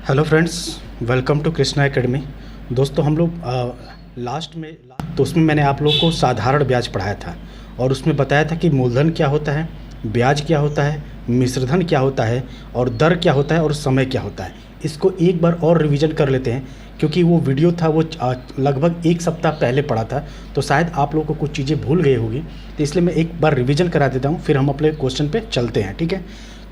Hello friends, welcome to Krishna academy. दोस्तों हम लोग लास्ट में तो उसमें मैंने आप लोग को साधारण ब्याज पढ़ाया था और उसमें बताया था कि मूलधन क्या होता है, ब्याज क्या होता है, मिश्रधन क्या होता है और दर क्या होता है और समय क्या होता है। इसको एक बार और रिवीजन कर लेते हैं क्योंकि वो वीडियो था वो लगभग एक सप्ताह पहले पढ़ा था, तो शायद आप लोगों को कुछ चीज़ें भूल गई होगी, तो इसलिए मैं एक बार रिवीजन करा देता हूँ, फिर हम अपने क्वेश्चन पे चलते हैं। ठीक है,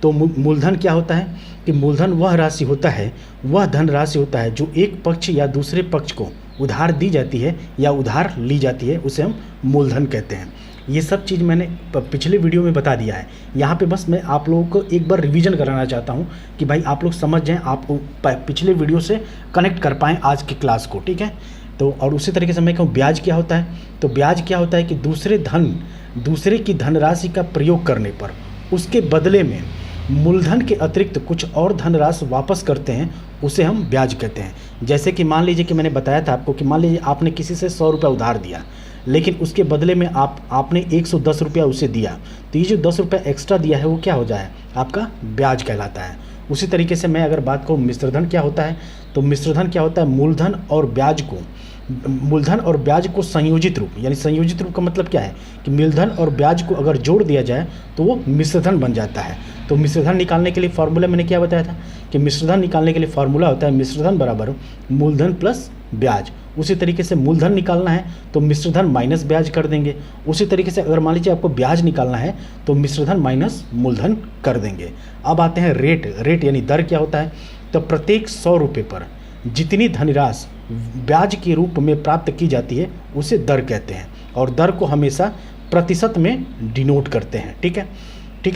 तो मूलधन क्या होता है कि मूलधन वह राशि होता है, वह धन राशि होता है जो एक पक्ष या दूसरे पक्ष को उधार दी जाती है या उधार ली जाती है, उसे हम मूलधन कहते हैं। ये सब चीज़ मैंने पिछले वीडियो में बता दिया है। यहाँ पे बस मैं आप लोगों को एक बार रिवीजन कराना चाहता हूँ कि भाई आप लोग समझ जाएं, आप पिछले वीडियो से कनेक्ट कर पाएँ आज की क्लास को। ठीक है, तो और उसी तरीके से मैं कहूँ ब्याज क्या होता है, तो ब्याज क्या होता है कि दूसरे की धनराशि का प्रयोग करने पर उसके बदले में मूलधन के अतिरिक्त कुछ और धनराशि वापस करते हैं, उसे हम ब्याज कहते हैं। जैसे कि मान लीजिए कि मैंने बताया था आपको कि मान लीजिए आपने किसी से 100 रुपये उधार दिया, लेकिन उसके बदले में आपने 110 रुपया उसे दिया, तो ये जो 10 रुपये एक्स्ट्रा दिया है वो क्या हो जाए, आपका ब्याज कहलाता है। उसी तरीके से मैं अगर बात करूँ मिश्रधन क्या होता है, तो मिश्रधन क्या होता है, मूलधन और ब्याज को संयोजित रूप, यानी संयोजित रूप का मतलब क्या है कि मूलधन और ब्याज को अगर जोड़ दिया जाए तो वो मिश्रधन बन जाता है। तो मिश्रधन निकालने के लिए फार्मूला मैंने क्या बताया था कि मिश्रधन निकालने के लिए फार्मूला होता है मिश्रधन बराबर मूलधन प्लस ब्याज। उसी तरीके से मूलधन निकालना है तो मिश्रधन माइनस ब्याज कर देंगे। उसी तरीके से अगर मान लीजिए आपको ब्याज निकालना है तो मिश्रधन माइनस मूलधन कर देंगे। अब आते हैं रेट यानी दर क्या होता है, तो प्रत्येक 100 रुपये पर जितनी धनराशि ब्याज के रूप में प्राप्त की जाती है उसे दर कहते हैं, और दर को हमेशा प्रतिशत में डिनोट करते हैं। ठीक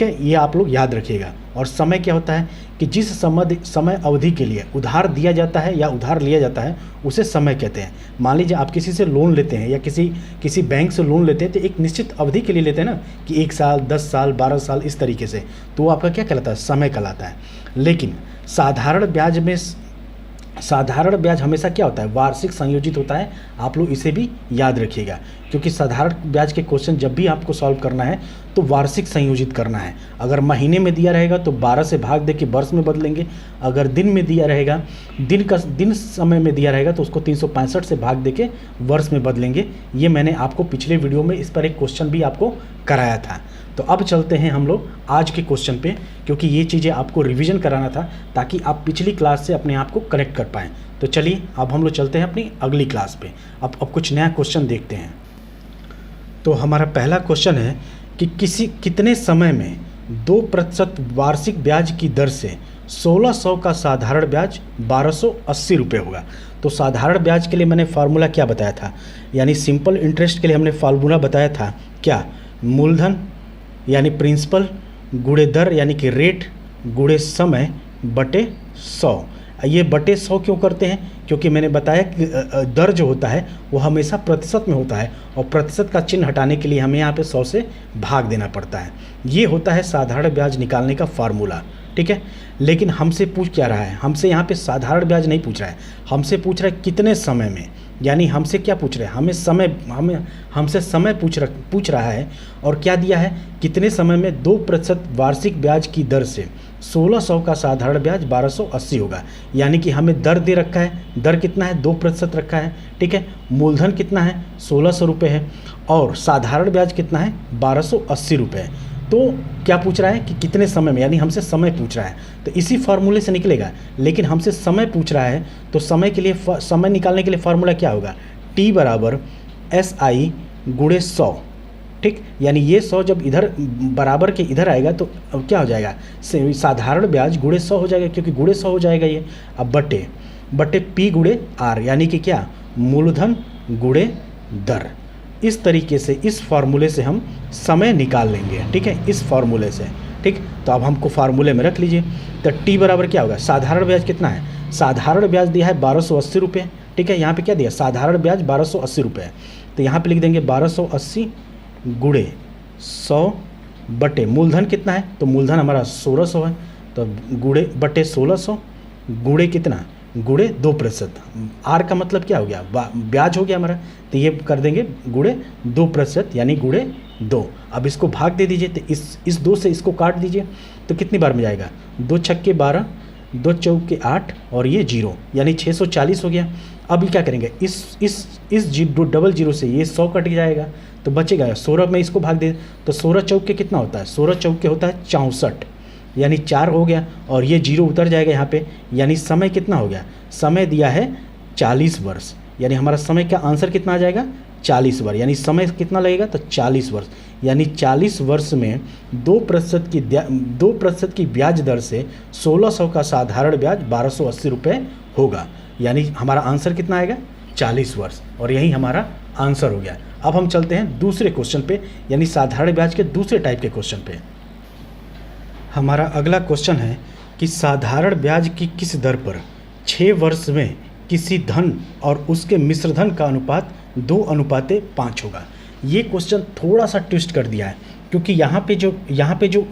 है, ये आप लोग याद रखिएगा। और समय क्या होता है कि जिस समय अवधि के लिए उधार दिया जाता है या उधार लिया जाता है उसे समय कहते हैं। मान लीजिए आप किसी से लोन लेते हैं या किसी बैंक से लोन लेते हैं, तो एक निश्चित अवधि के लिए लेते हैं ना, कि 1 साल, 10 साल, 12 साल, इस तरीके से, तो वो आपका क्या कहलाता है, समय कहलाता है। लेकिन साधारण ब्याज हमेशा क्या होता है, वार्षिक संयोजित होता है। आप लोग इसे भी याद रखिएगा क्योंकि साधारण ब्याज के क्वेश्चन जब भी आपको सॉल्व करना है तो वार्षिक संयोजित करना है। अगर महीने में दिया रहेगा तो 12 से भाग दे के वर्ष में बदलेंगे, अगर दिन में दिया रहेगा, दिन समय में दिया रहेगा तो उसको 365 से भाग दे के वर्ष में बदलेंगे। ये मैंने आपको पिछले वीडियो में इस पर एक क्वेश्चन भी आपको कराया था। तो अब चलते हैं हम लोग आज के क्वेश्चन पे, क्योंकि ये चीज़ें आपको रिवीजन कराना था ताकि आप पिछली क्लास से अपने आप को कनेक्ट कर पाएँ। तो चलिए अब हम लोग चलते हैं अपनी अगली क्लास पे। अब कुछ नया क्वेश्चन देखते हैं। तो हमारा पहला क्वेश्चन है कि कितने समय में 2% वार्षिक ब्याज की दर से 1600 का साधारण ब्याज 1280 रुपये होगा। तो साधारण ब्याज के लिए मैंने फार्मूला क्या बताया था, यानी सिंपल इंटरेस्ट के लिए हमने फार्मूला बताया था क्या, मूलधन यानी प्रिंसिपल गुणे दर यानी कि रेट गुणे समय बटे 100। ये बटे 100 क्यों करते हैं, क्योंकि मैंने बताया कि दर जो होता है वो हमेशा प्रतिशत में होता है और प्रतिशत का चिन्ह हटाने के लिए हमें यहाँ पे 100 से भाग देना पड़ता है। ये होता है साधारण ब्याज निकालने का फार्मूला। ठीक है, लेकिन हमसे पूछ क्या रहा है, हमसे यहाँ पे साधारण ब्याज नहीं पूछ रहा है, हमसे पूछ रहा है कितने समय में, यानी हमसे क्या पूछ रहे हैं, हमसे समय पूछ रहा है। और क्या दिया है, कितने समय में 2% वार्षिक ब्याज की दर से 1600 का साधारण ब्याज 1280 होगा। यानी कि हमें दर दे रखा है, दर कितना है, 2% रखा है। ठीक है, मूलधन कितना है, 1600 रुपये है, और साधारण ब्याज कितना है, 1280 रुपये है। तो क्या पूछ रहा है कि कितने समय में, यानी हमसे समय पूछ रहा है, तो इसी फार्मूले से निकलेगा। लेकिन हमसे समय पूछ रहा है तो समय निकालने के लिए फार्मूला क्या होगा, T बराबर SI गुणे 100। ठीक, यानी ये 100 जब इधर बराबर के इधर आएगा तो क्या हो जाएगा, साधारण ब्याज गुणे 100 हो जाएगा, क्योंकि गुणे 100 हो जाएगा ये। अब बटे P गुणे R, यानी कि क्या, मूलधन गुणे दर। इस तरीके से इस फार्मूले से हम समय निकाल लेंगे। ठीक है, इस फार्मूले से। ठीक, तो अब हमको फार्मूले में रख लीजिए। तो T बराबर क्या होगा, साधारण ब्याज कितना है, साधारण ब्याज दिया है 1280 रुपये। ठीक है, यहाँ पे क्या दिया, साधारण ब्याज 1280 रुपये है, तो यहाँ पे लिख देंगे 1280 गुणे 100 बटे मूलधन कितना है, तो मूलधन हमारा 1600 है, तो गुणे बटे 1600 गुणे कितना, गुणे 2%। आर का मतलब क्या हो गया, ब्याज हो गया हमारा, तो ये कर देंगे गुणे 2%, यानी गुणे 2। अब इसको भाग दे दीजिए, तो इस 2 से इसको काट दीजिए, तो कितनी बार में जाएगा, 2 छक्के 12, 2 चौके 8 और ये 0 यानी 640 हो गया। अब ये क्या करेंगे, इस डबल जीरो से ये 100 कट जाएगा तो बचेगा 16 में इसको भाग दे तो 16 चौके कितना होता है, 16 चौके होता है 64 यानी 4 हो गया और ये 0 उतर जाएगा यहाँ पे, यानी समय कितना हो गया, समय दिया है 40 वर्ष, यानी हमारा समय का आंसर कितना आ जाएगा 40 वर्ष, यानी समय कितना लगेगा तो 40 वर्ष, यानी 40 वर्ष में 2% की ब्याज दर से 1600 का साधारण ब्याज 1280 रुपये होगा, यानी हमारा आंसर कितना आएगा 40 वर्ष, और यही हमारा आंसर हो गया। अब हम चलते हैं दूसरे क्वेश्चन पे, यानी साधारण ब्याज के दूसरे टाइप के क्वेश्चन पे। हमारा अगला क्वेश्चन है कि साधारण ब्याज की किस दर पर 6 वर्ष में किसी धन और उसके मिश्र धन का अनुपात 2:5 होगा। ये क्वेश्चन थोड़ा सा ट्विस्ट कर दिया है, क्योंकि यहाँ पे जो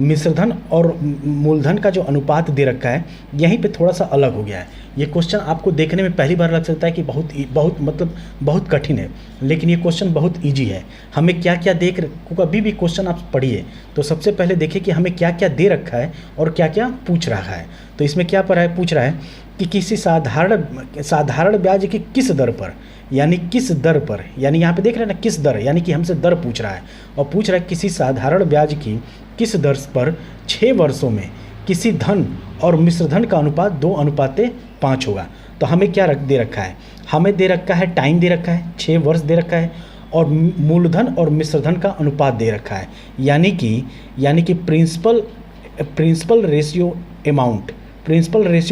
मिश्रधन और मूलधन का जो अनुपात दे रखा है यहीं पे थोड़ा सा अलग हो गया है। ये क्वेश्चन आपको देखने में पहली बार लग सकता है कि बहुत कठिन है, लेकिन ये क्वेश्चन बहुत इजी है। हमें क्या क्या कभी भी क्वेश्चन आप पढ़िए तो सबसे पहले देखिए कि हमें क्या क्या दे रखा है और क्या क्या पूछ रहा है। तो इसमें क्या पूछ रहा है कि किसी साधारण ब्याज की किस दर पर, यानी किस दर पर, यानी यहाँ पे देख रहे हैं ना किस दर, यानी कि हमसे दर पूछ रहा है और पूछ रहा है किसी साधारण ब्याज की किस दर पर 6 वर्षों में किसी धन और मिश्रधन का अनुपात 2:5 होगा। तो हमें क्या दे रखा है, हमें दे रखा है टाइम दे रखा है 6 वर्ष दे रखा है और मूलधन और मिश्रधन का अनुपात दे रखा है, यानी कि प्रिंसिपल रेशियो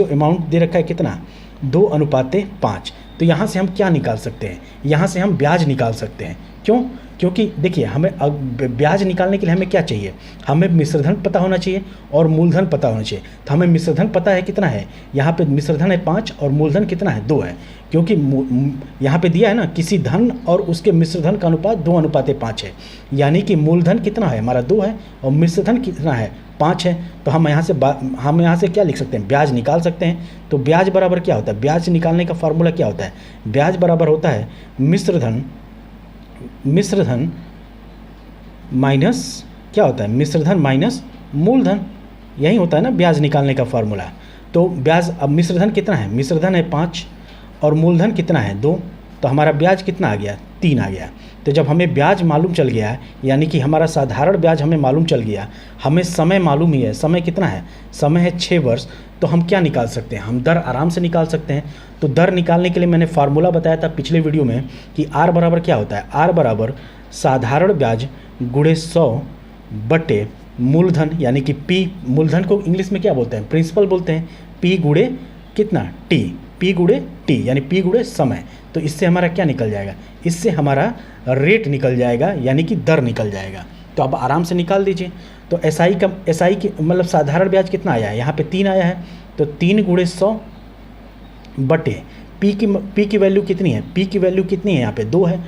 अमाउंट दे रखा है कितना 2:5। तो यहाँ से हम क्या निकाल सकते हैं, यहाँ से हम ब्याज निकाल सकते हैं। क्यों? क्योंकि देखिए हमें ब्याज निकालने के लिए हमें क्या चाहिए, हमें मिश्रधन पता होना चाहिए और मूलधन पता होना चाहिए। तो हमें मिश्रधन पता है कितना है, यहाँ पे मिश्रधन है 5 और मूलधन कितना है 2 है, क्योंकि यहाँ पे दिया है ना किसी धन और उसके मिश्रधन का अनुपात 2:5 है, यानी कि मूलधन कितना है हमारा 2 है और मिश्रधन कितना है 5 है। तो हम यहाँ से क्या लिख सकते हैं, ब्याज निकाल सकते हैं। तो ब्याज बराबर क्या होता है, ब्याज निकालने का फार्मूला क्या होता है, ब्याज बराबर होता है मिश्रधन माइनस क्या होता है, मिश्रधन माइनस मूलधन, यही होता है ना ब्याज निकालने का फार्मूला। तो ब्याज, अब मिश्रधन कितना है, मिश्रधन है 5 और मूलधन कितना है 2, तो हमारा ब्याज कितना आ गया 3 आ गया। तो जब हमें ब्याज मालूम चल गया, यानी कि हमारा साधारण ब्याज हमें मालूम चल गया, हमें समय मालूम ही है, समय कितना है, समय है 6 वर्ष, तो हम क्या निकाल सकते हैं, हम दर आराम से निकाल सकते हैं। तो दर निकालने के लिए मैंने फार्मूला बताया था पिछले वीडियो में कि R बराबर क्या होता है, R बराबर साधारण ब्याज गुणे 100 बटे मूलधन, यानी कि P, मूलधन को इंग्लिश में क्या बोलते हैं, प्रिंसिपल बोलते हैं, P गुणे कितना T, P गुणे T यानी P गुणे समय। तो इससे हमारा क्या निकल जाएगा, इससे हमारा रेट निकल जाएगा, यानी कि दर निकल जाएगा। तो अब आराम से निकाल दीजिए। तो एसआई की मतलब साधारण ब्याज कितना आया है, यहाँ पे 3 आया है, तो 3 गुणे 100 बटे P की वैल्यू कितनी है, P की वैल्यू कितनी है यहाँ पे 2 है,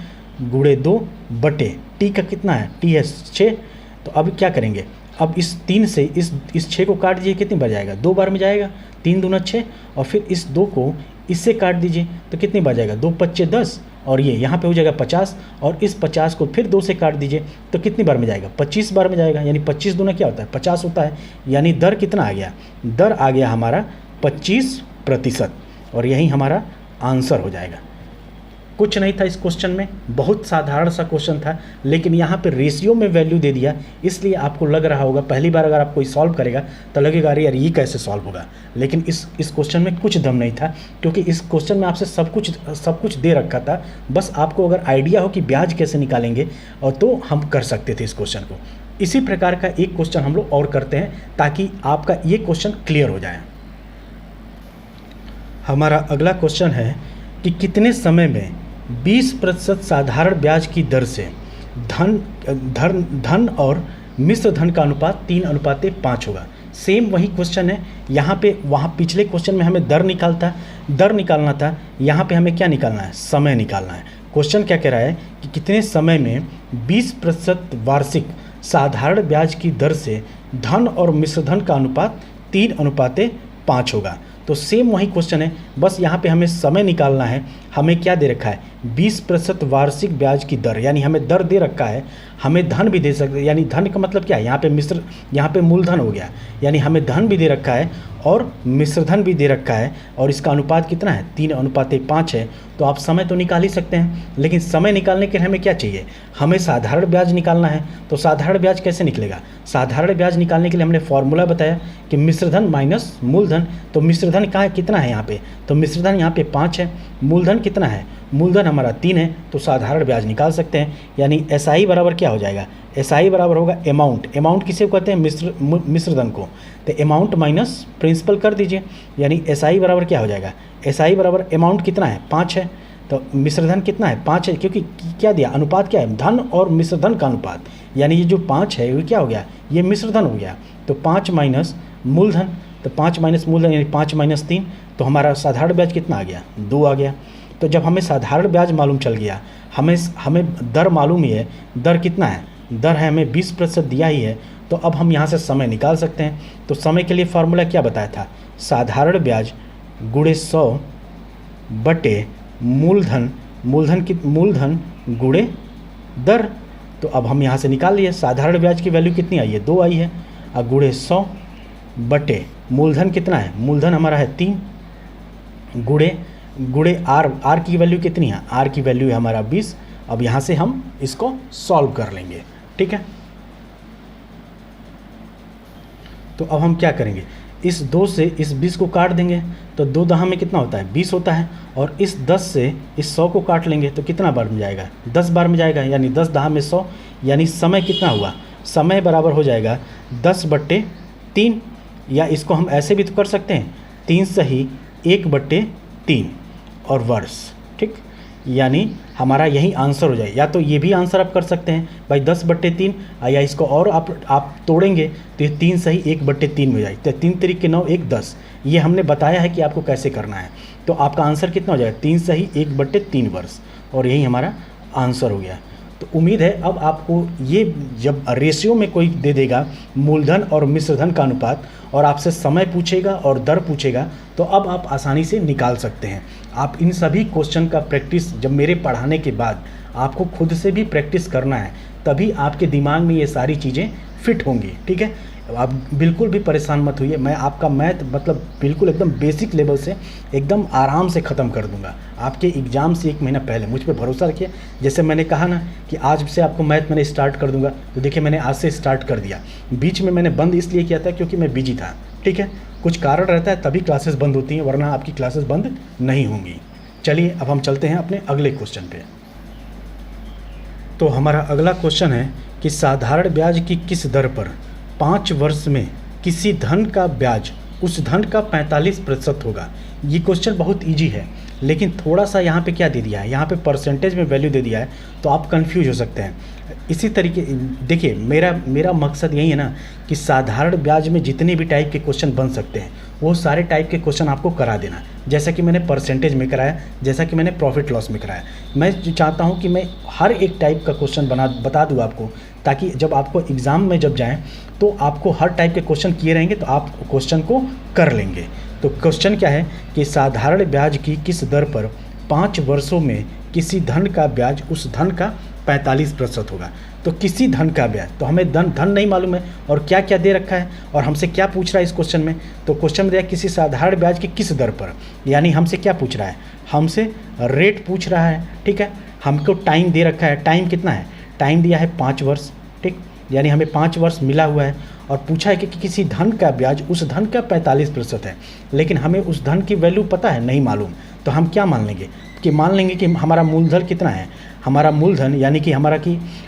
गुणे 2 बटे T का कितना है, T है 6। तो अब क्या करेंगे, अब इस 3 से इस 6 को काट दीजिए, कितनी बार जाएगा, 2 बार में जाएगा, 3 दूना 6, और फिर इस 2 को इससे काट दीजिए तो कितनी बार जाएगा, 2 5 10, और ये यहाँ पे हो जाएगा 50, और इस 50 को फिर 2 से काट दीजिए तो कितनी बार में जाएगा, 25 बार में जाएगा, यानी 25 दूना क्या होता है 50 होता है, यानी दर कितना आ गया, दर आ गया हमारा 25%, और यही हमारा आंसर हो जाएगा। कुछ नहीं था इस क्वेश्चन में, बहुत साधारण सा क्वेश्चन था, लेकिन यहाँ पे रेशियो में वैल्यू दे दिया, इसलिए आपको लग रहा होगा पहली बार अगर आप कोई सॉल्व करेगा तो लगेगा अरे यार ये कैसे सॉल्व होगा, लेकिन इस क्वेश्चन में कुछ दम नहीं था, क्योंकि इस क्वेश्चन में आपसे सब कुछ दे रखा था। बस आपको अगर आइडिया हो कि ब्याज कैसे निकालेंगे और तो हम कर सकते थे इस क्वेश्चन को। इसी प्रकार का एक क्वेश्चन हम लोग और करते हैं ताकि आपका ये क्वेश्चन क्लियर हो जाए। हमारा अगला क्वेश्चन है कि कितने समय में 20% साधारण ब्याज की दर से धन और मिश्र धन का अनुपात 3:5 होगा। सेम वही क्वेश्चन है, यहाँ पे वहाँ पिछले क्वेश्चन में हमें दर निकालना था, यहाँ पे हमें क्या निकालना है, समय निकालना है। क्वेश्चन क्या कह रहा है कि कितने समय में 20% वार्षिक साधारण ब्याज की दर से धन और मिश्र धन का अनुपात 3:5 होगा। तो सेम वही क्वेश्चन है, बस यहाँ पे हमें समय निकालना है। हमें क्या दे रखा है, 20% वार्षिक ब्याज की दर, यानी हमें दर दे रखा है, हमें धन भी दे सकते, यानी धन का मतलब क्या है, यहाँ पे मूलधन हो गया, यानी हमें धन भी दे रखा है और मिश्र धन भी दे रखा है और इसका अनुपात कितना है 3:5 है। तो आप समय तो निकाल ही सकते हैं, लेकिन समय निकालने के लिए हमें क्या चाहिए, हमें साधारण ब्याज निकालना है। तो साधारण ब्याज कैसे निकलेगा, साधारण ब्याज निकालने के लिए हमने फॉर्मूला बताया कि मिश्र धन माइनस मूलधन। तो मिश्र धन कहाँ है, कितना है यहाँ पे, तो मिश्र धन यहाँ पे 5 है, मूलधन कितना है, मूलधन हमारा 3 है। तो साधारण ब्याज निकाल सकते हैं, यानी SI बराबर क्या हो जाएगा, SI बराबर होगा अमाउंट, अमाउंट किसे कहते हैं, मिश्र धन को। तो अमाउंट माइनस प्रिंसिपल कर दीजिए, यानी SI बराबर क्या हो जाएगा, SI बराबर अमाउंट कितना है 5 है, तो मिश्र धन कितना है 5 है, क्योंकि क्या दिया, अनुपात क्या है, धन और मिश्र धन का अनुपात, यानी ये जो 5 है वो क्या हो गया, ये मिश्र धन हो गया। तो 5 माइनस मूलधन, तो 5 माइनस मूलधन यानी 5 माइनस 3, तो हमारा साधारण ब्याज कितना आ गया, 2 आ गया। तो जब हमें साधारण ब्याज मालूम चल गया, हमें दर मालूम ही है, दर कितना है, दर है हमें 20% दिया ही है। तो अब हम यहाँ से समय निकाल सकते हैं। तो समय के लिए फार्मूला क्या बताया था, साधारण ब्याज गुणे 100 बटे मूलधन, मूलधन गुणे दर। तो अब हम यहाँ से निकाल लिए, साधारण ब्याज की वैल्यू कितनी आई है, 2 आई है, और गुणे 100 बटे मूलधन कितना है, मूलधन हमारा है 3, गुणे आर की वैल्यू कितनी है, आर की वैल्यू है हमारा 20। अब यहाँ से हम इसको सॉल्व कर लेंगे, ठीक है। तो अब हम क्या करेंगे, इस 2 से इस 20 को काट देंगे, तो 2 दहा में कितना होता है 20 होता है, और इस 10 से इस 100 को काट लेंगे तो कितना बार में जाएगा, 10 बार में जाएगा, यानी 10 दहा में 100, यानी समय कितना हुआ, समय बराबर हो जाएगा 10/3, या इसको हम ऐसे भी तो कर सकते हैं 3 सही 1/3 और वर्ष, ठीक, यानी हमारा यही आंसर हो जाए। या तो ये भी आंसर आप कर सकते हैं भाई 10/3, या इसको और आप तोड़ेंगे तो ये 3 सही 1/3 में हो जाए, तो 3 3 के 9 1 10। ये हमने बताया है कि आपको कैसे करना है। तो आपका आंसर कितना हो जाएगा, 3 सही 1/3 वर्ष, और यही हमारा आंसर हो गया। तो उम्मीद है अब आपको ये, जब रेशियो में कोई दे देगा मूलधन और मिश्रधन का अनुपात, और आपसे समय पूछेगा और दर पूछेगा, तो अब आप आसानी से निकाल सकते हैं। आप इन सभी क्वेश्चन का प्रैक्टिस जब मेरे पढ़ाने के बाद आपको खुद से भी प्रैक्टिस करना है, तभी आपके दिमाग में ये सारी चीज़ें फिट होंगी, ठीक है। आप बिल्कुल भी परेशान मत होइए, मैं आपका मैथ मतलब बिल्कुल एकदम बेसिक लेवल से एकदम आराम से ख़त्म कर दूंगा आपके एग्ज़ाम से 1 महीना पहले। मुझ पर भरोसा रखिए। जैसे मैंने कहा ना कि आज से आपको मैथ मैंने स्टार्ट कर दूंगा, तो देखिए मैंने आज से स्टार्ट कर दिया। बीच में मैंने बंद इसलिए किया था क्योंकि मैं बिजी था, ठीक है, कुछ कारण रहता है तभी क्लासेस बंद होती हैं, वरना आपकी क्लासेस बंद नहीं होंगी। चलिए अब हम चलते हैं अपने अगले क्वेश्चन पे। तो हमारा अगला क्वेश्चन है कि साधारण ब्याज की किस दर पर 5 वर्ष में किसी धन का ब्याज उस धन का 45% होगा। ये क्वेश्चन बहुत इजी है, लेकिन थोड़ा सा यहाँ पे क्या दे दिया है, यहाँ पे परसेंटेज में वैल्यू दे दिया है, तो आप कंफ्यूज हो सकते हैं। इसी तरीके देखिए, मेरा मकसद यही है ना कि साधारण ब्याज में जितने भी टाइप के क्वेश्चन बन सकते हैं वो सारे टाइप के क्वेश्चन आपको करा देना, जैसा कि मैंने परसेंटेज में कराया, जैसा कि मैंने प्रॉफिट लॉस में कराया। मैं चाहता हूँ कि मैं हर एक टाइप का क्वेश्चन बता दूँ आपको, ताकि जब आपको एग्ज़ाम में जब जाएँ तो आपको हर टाइप के क्वेश्चन किए रहेंगे तो आप क्वेश्चन को कर लेंगे। तो क्वेश्चन क्या है कि साधारण ब्याज की किस दर पर 5 वर्षों में किसी धन का ब्याज उस धन का 45% होगा। तो किसी धन का ब्याज, तो हमें धन नहीं मालूम है और क्या क्या दे रखा है और हमसे क्या पूछ रहा है इस क्वेश्चन में। तो क्वेश्चन में दिया किसी साधारण ब्याज की किस दर पर, यानी हमसे क्या पूछ रहा है, हमसे रेट पूछ रहा है, ठीक है। हमको टाइम दे रखा है, टाइम कितना है, टाइम दिया है 5 वर्ष, ठीक, यानी हमें 5 वर्ष मिला हुआ है, और पूछा है कि किसी धन का ब्याज उस धन का 45% है, लेकिन हमें उस धन की वैल्यू पता है नहीं मालूम। तो हम क्या मान लेंगे कि हमारा मूलधन कितना है, हमारा मूलधन यानी कि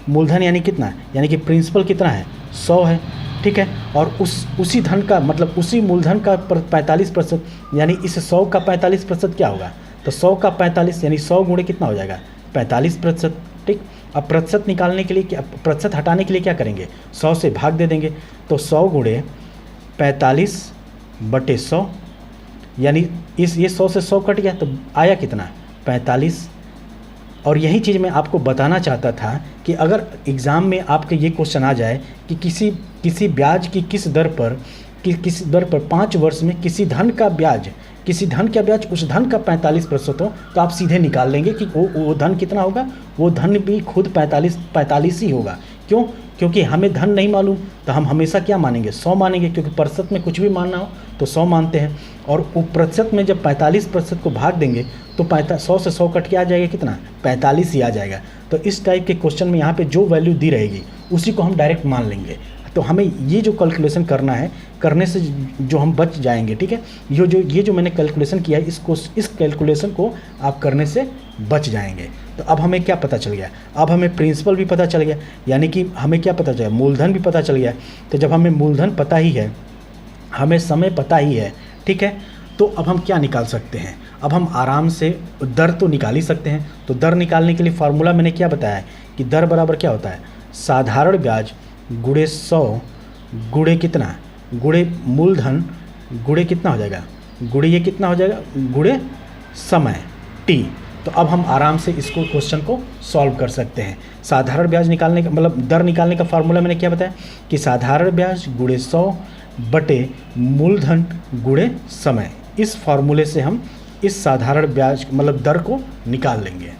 मूलधन यानी कितना है, यानी कि प्रिंसिपल कितना है 100 है, ठीक है। और उसी धन का मतलब उसी मूलधन का 45%, यानी इस 100 का 45% क्या होगा, तो 100 का 45 यानी 100 गुणे कितना हो जाएगा 45%, ठीक। अब प्रतिशत निकालने के लिए प्रतिशत हटाने के लिए क्या करेंगे, 100 से भाग दे देंगे। तो 100 गुणे 45/100, यानी ये 100 से 100 कट गया तो आया कितना 45। और यही चीज़ मैं आपको बताना चाहता था कि अगर एग्ज़ाम में आपके ये क्वेश्चन आ जाए कि किसी ब्याज की किस दर पर 5 वर्ष में किसी धन का ब्याज उस धन का 45% हो, तो आप सीधे निकाल लेंगे कि वो धन कितना होगा, वो धन भी खुद 45 ही होगा। क्यों? क्योंकि हमें धन नहीं मालूम तो हम हमेशा क्या मानेंगे, 100 मानेंगे, क्योंकि प्रतिशत में कुछ भी मानना हो तो 100 मानते हैं। और वो प्रतिशत में जब 45% को भाग देंगे तो 100 से 100 कट के आ जाएगा कितना, 45 ही आ जाएगा। तो इस टाइप के क्वेश्चन में यहाँ पे जो वैल्यू दी रहेगी उसी को हम डायरेक्ट मान लेंगे। तो हमें ये जो कैलकुलेशन करना है, करने से जो हम बच जाएंगे, ठीक है, ये जो मैंने कैलकुलेशन किया है इस कैलकुलेशन को आप करने से बच जाएंगे। तो अब हमें क्या पता चल गया, अब हमें प्रिंसिपल भी पता चल गया, यानी कि हमें क्या पता चल गया, मूलधन भी पता चल गया। तो जब हमें मूलधन पता ही है, हमें समय पता ही है, ठीक है, तो अब हम क्या निकाल सकते हैं, अब हम आराम से दर तो निकाल ही सकते हैं। तो दर निकालने के लिए फार्मूला मैंने क्या बताया है कि दर बराबर क्या होता है, साधारण ब्याज गुणे 100 गुणे कितना, गुणे मूलधन गुणे कितना हो जाएगा, गुणे ये कितना हो जाएगा, गुणे समय t। तो अब हम आराम से इसको क्वेश्चन को सॉल्व कर सकते हैं। साधारण ब्याज निकालने का मतलब दर निकालने का फार्मूला मैंने क्या बताया कि साधारण ब्याज गुणे 100 बटे मूलधन गुणे समय। इस फार्मूले से हम इस साधारण ब्याज मतलब दर को निकाल लेंगे।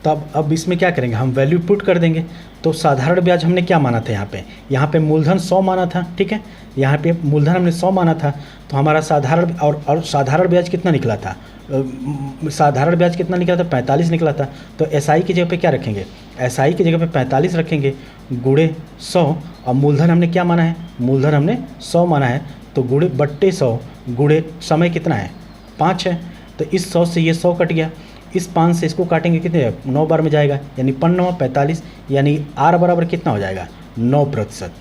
तब अब इसमें क्या करेंगे, हम वैल्यू पुट कर देंगे। तो साधारण ब्याज हमने क्या माना था, यहाँ पे मूलधन 100 माना था, ठीक है, यहाँ पे मूलधन हमने 100 माना था। तो हमारा साधारण और साधारण ब्याज कितना निकला था, साधारण ब्याज कितना निकला था, 45 निकला था। तो एसआई की जगह पे क्या रखेंगे, एसआई की जगह पे 45 रखेंगे गुणे 100। और मूलधन हमने क्या माना है, मूलधन हमने 100 माना है, तो गुणे बट्टे 100 गुणे समय कितना है, 5 है। तो इस 100 से ये 100 कट गया, इस 5 से इसको काटेंगे कितने, 9 बार में जाएगा, यानी 5 45, यानी आर बराबर कितना हो जाएगा, 9%,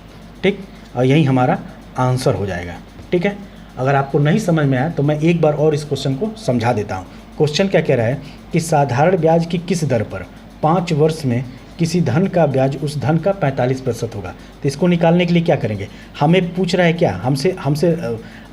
ठीक। और यही हमारा आंसर हो जाएगा, ठीक है। अगर आपको नहीं समझ में आया तो मैं एक बार और इस क्वेश्चन को समझा देता हूँ। क्वेश्चन क्या कह रहा है कि साधारण ब्याज की किस दर पर 5 वर्ष में किसी धन का ब्याज उस धन का 45% होगा। तो इसको निकालने के लिए क्या करेंगे, हमें पूछ रहा है क्या, हमसे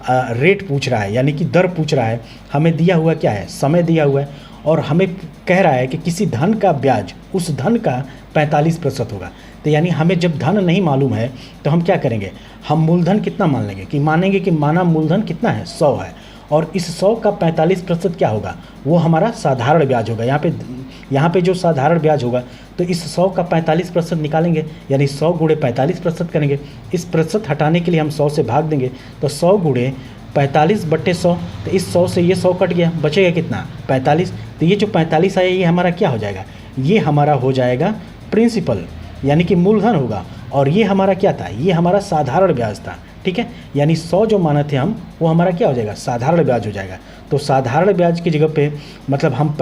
रेट पूछ रहा है, यानी कि दर पूछ रहा है। हमें दिया हुआ क्या है, समय दिया हुआ है, और हमें कह रहा है कि किसी धन का ब्याज उस धन का 45% होगा। तो यानी हमें जब धन नहीं मालूम है तो हम क्या करेंगे, हम मूलधन कितना मान लेंगे कि मानेंगे कि माना मूलधन कितना है, 100 है, और इस 100 का 45% क्या होगा, वो हमारा साधारण ब्याज होगा। यहाँ पे जो साधारण ब्याज होगा तो इस 100 का 45% निकालेंगे, यानी 100 गुणे 45% करेंगे। इस प्रतिशत हटाने के लिए हम 100 से भाग देंगे, तो 100 गुणे 45 बट्टे 100। तो इस 100 से ये 100 कट गया, बचेगा कितना, 45। तो ये जो 45 आया ये हमारा क्या हो जाएगा, ये हमारा हो जाएगा प्रिंसिपल, यानी कि मूलधन होगा। और ये हमारा क्या था, ये हमारा साधारण ब्याज था, ठीक है। यानी 100 जो माने थे हम, वो हमारा क्या हो जाएगा, साधारण ब्याज हो जाएगा। तो साधारण ब्याज की जगह पे मतलब हम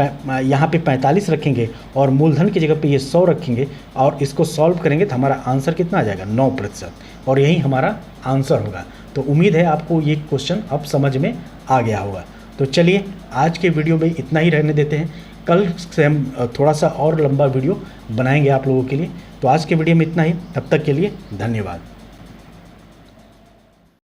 यहाँ पे 45 रखेंगे और मूलधन की जगह पे ये 100 रखेंगे और इसको सॉल्व करेंगे तो हमारा आंसर कितना आ जाएगा, 9%, और यही हमारा आंसर होगा। तो उम्मीद है आपको ये क्वेश्चन अब समझ में आ गया होगा। तो चलिए आज के वीडियो में इतना ही रहने देते हैं, कल से हम थोड़ा सा और लंबा वीडियो बनाएंगे आप लोगों के लिए। तो आज के वीडियो में इतना ही, तब तक के लिए धन्यवाद।